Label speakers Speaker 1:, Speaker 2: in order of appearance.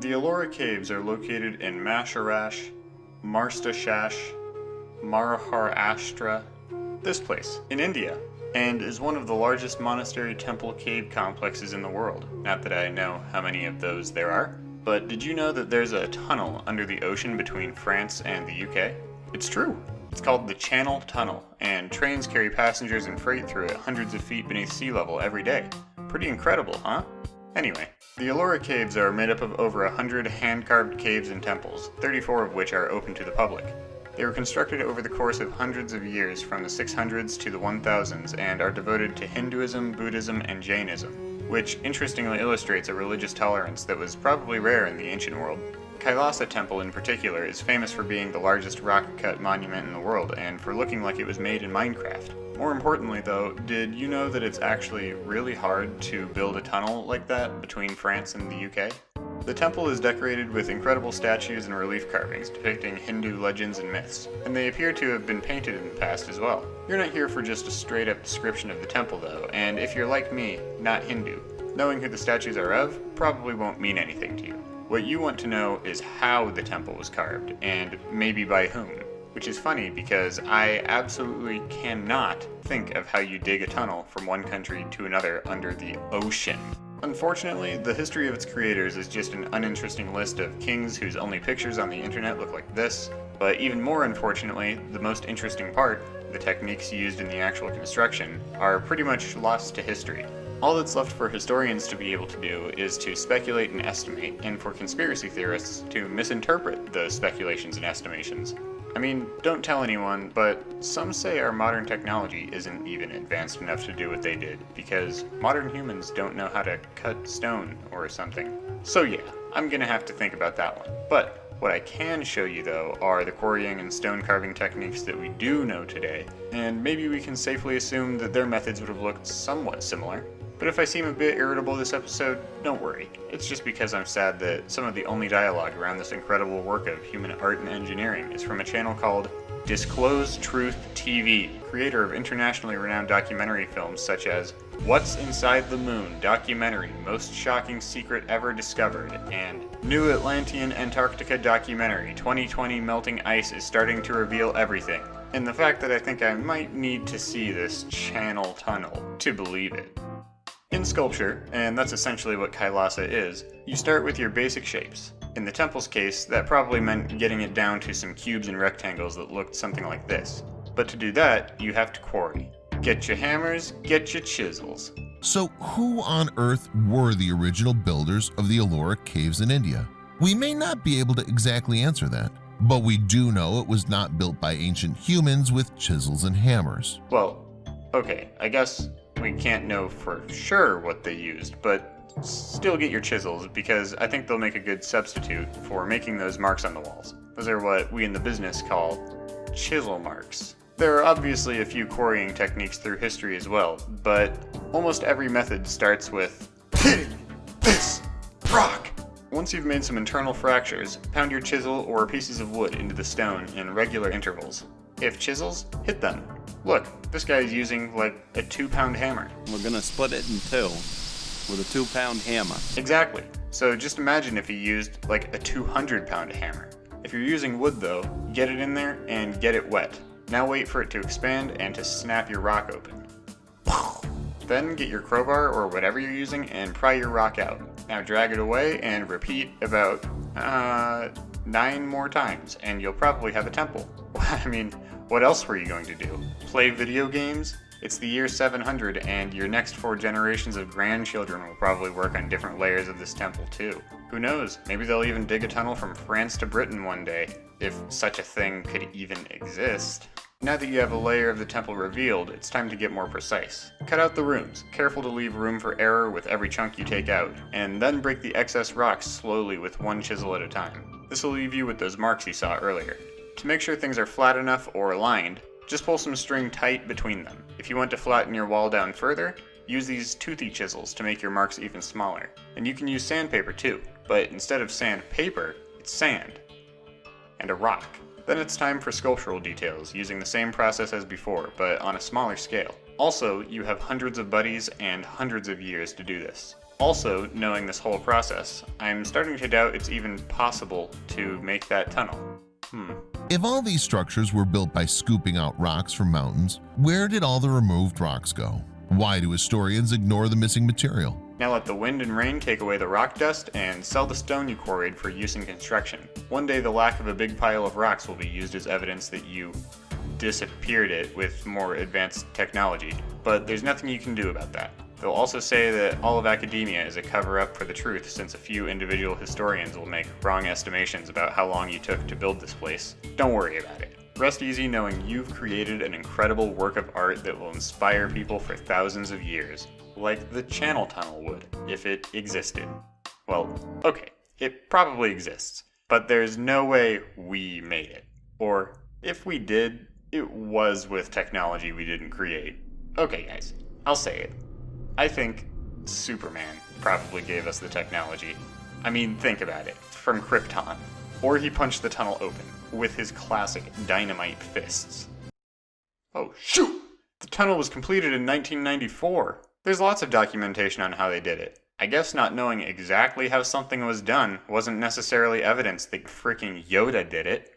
Speaker 1: The Ellora Caves are located in Masharash, Marstashash, Maharashtra, this place, in India, and is one of the largest monastery temple cave complexes in the world. Not that I know how many of those there are, but did you know that there's a tunnel under the ocean between France and the UK? It's true. It's called the Channel Tunnel, and trains carry passengers and freight through it hundreds of feet beneath sea level every day. Pretty incredible, huh? Anyway, the Ellora Caves are made up of over 100 hand-carved caves and temples, 34 of which are open to the public. They were constructed over the course of hundreds of years from the 600s to the 1000s and are devoted to Hinduism, Buddhism, and Jainism, which interestingly illustrates a religious tolerance that was probably rare in the ancient world. Kailasa Temple in particular is famous for being the largest rock-cut monument in the world and for looking like it was made in Minecraft. More importantly though, did you know that it's actually really hard to build a tunnel like that between France and the UK? The temple is decorated with incredible statues and relief carvings depicting Hindu legends and myths, and they appear to have been painted in the past as well. You're not here for just a straight-up description of the temple though, and if you're like me, not Hindu, knowing who the statues are of probably won't mean anything to you. What you want to know is how the temple was carved, and maybe by whom. Which is funny because I absolutely cannot think of how you dig a tunnel from one country to another under the ocean. Unfortunately, the history of its creators is just an uninteresting list of kings whose only pictures on the internet look like this. But even more unfortunately, the most interesting part, the techniques used in the actual construction, are pretty much lost to history. All that's left for historians to be able to do is to speculate and estimate, and for conspiracy theorists to misinterpret those speculations and estimations. I mean, don't tell anyone, but some say our modern technology isn't even advanced enough to do what they did, because modern humans don't know how to cut stone or something. So yeah, I'm gonna have to think about that one. But what I can show you though are the quarrying and stone carving techniques that we do know today, and maybe we can safely assume that their methods would have looked somewhat similar. But if I seem a bit irritable this episode, don't worry. It's just because I'm sad that some of the only dialogue around this incredible work of human art and engineering is from a channel called Disclose Truth TV, creator of internationally renowned documentary films such as What's Inside the Moon documentary, most shocking secret ever discovered, and New Atlantean Antarctica documentary, 2020 melting ice is starting to reveal everything. And the fact that I think I might need to see this channel tunnel to believe it. In sculpture, and that's essentially what Kailasa is, you start with your basic shapes. In the temple's case, that probably meant getting it down to some cubes and rectangles that looked something like this. But to do that, you have to quarry. Get your hammers, get your chisels.
Speaker 2: So who on earth were the original builders of the Ellora Caves in India? We may not be able to exactly answer that, but we do know it was not built by ancient humans with chisels and hammers.
Speaker 1: Well, okay, I guess we can't know for sure what they used, but still get your chisels because I think they'll make a good substitute for making those marks on the walls. Those are what we in the business call chisel marks. There are obviously a few quarrying techniques through history as well, but almost every method starts with hitting this rock. Once you've made some internal fractures, pound your chisel or pieces of wood into the stone in regular intervals. If chisels, hit them. Look, this guy is using like a 2-pound hammer.
Speaker 3: We're gonna split it in two with a 2-pound hammer.
Speaker 1: Exactly. So just imagine if he used like a 200-pound hammer. If you're using wood though, get it in there and get it wet. Now wait for it to expand and to snap your rock open. Then get your crowbar or whatever you're using and pry your rock out. Now drag it away and repeat about 9 more times and you'll probably have a temple. I mean, what else were you going to do? Play video games? It's the year 700 and your next 4 generations of grandchildren will probably work on different layers of this temple too. Who knows, maybe they'll even dig a tunnel from France to Britain one day, if such a thing could even exist. Now that you have a layer of the temple revealed, it's time to get more precise. Cut out the rooms, careful to leave room for error with every chunk you take out, and then break the excess rocks slowly with one chisel at a time. This will leave you with those marks you saw earlier. To make sure things are flat enough or aligned, just pull some string tight between them. If you want to flatten your wall down further, use these toothy chisels to make your marks even smaller. And you can use sandpaper too, but instead of sandpaper, it's sand. And a rock. Then it's time for sculptural details, using the same process as before, but on a smaller scale. Also, you have hundreds of buddies and hundreds of years to do this. Also, knowing this whole process, I'm starting to doubt it's even possible to make that tunnel.
Speaker 2: If all these structures were built by scooping out rocks from mountains, where did all the removed rocks go? Why do historians ignore the missing material?
Speaker 1: Now let the wind and rain take away the rock dust and sell the stone you quarried for use in construction. One day the lack of a big pile of rocks will be used as evidence that you disappeared it with more advanced technology, but there's nothing you can do about that. They'll also say that all of academia is a cover-up for the truth, since a few individual historians will make wrong estimations about how long you took to build this place. Don't worry about it. Rest easy knowing you've created an incredible work of art that will inspire people for thousands of years, like the Channel Tunnel would, if it existed. Well, okay, it probably exists, but there's no way we made it. Or, if we did, it was with technology we didn't create. Okay guys, I'll say it. I think Superman probably gave us the technology. I mean, think about it. From Krypton. Or he punched the tunnel open with his classic dynamite fists. Oh shoot! The tunnel was completed in 1994. There's lots of documentation on how they did it. I guess not knowing exactly how something was done wasn't necessarily evidence that frickin' Yoda did it.